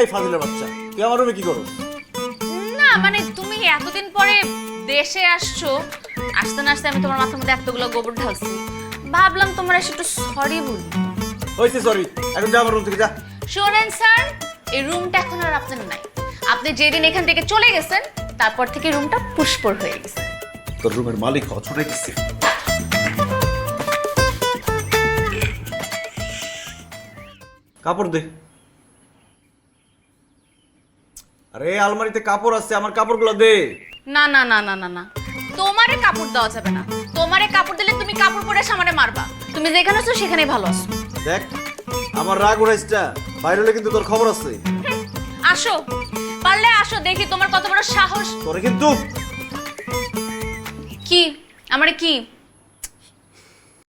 এই ফাজিলের বাচ্চা, তুই আমার রুমে কি করস? না মানে তুমি এতদিন পরে দেশে আসছো, আসতে না আসতে আমি তোমার মাথার মধ্যে এতগুলো গোবর ঢালছি, ভাবলাম তোমার এসে একটু সরি বলি। হইছে সরি, এখন যা আমার রুম থেকে যা। শোনেন স্যার, এই রুমটা এখন আর আপনার নাই। আপনি যেদিন এখান থেকে চলে গেছেন তারপর থেকে রুমটা পুষ্পর হয়ে গেছে। তোর রুমের মালিক হওয়া ছুটে গেছে। কাপড় দে। আরে আলমারিতে কাপড় আছে, আমার কাপড়গুলো দে। না না না না না না, তোমারে কাপড় দেওয়া যাবে না। তোমারে কাপড় দিলে তুমি কাপড় পরে সামনে মারবা। তুমি যেখানে আছো সেখানেই ভালো আছো। দেখ আমার রাগ উড়াইছটা, বাইরে হলে কিন্তু তোর খবর আছে। আসো, পারলে আসো, দেখি তোমার কত বড় সাহস। তোরে কিন্তু কি আমারে কি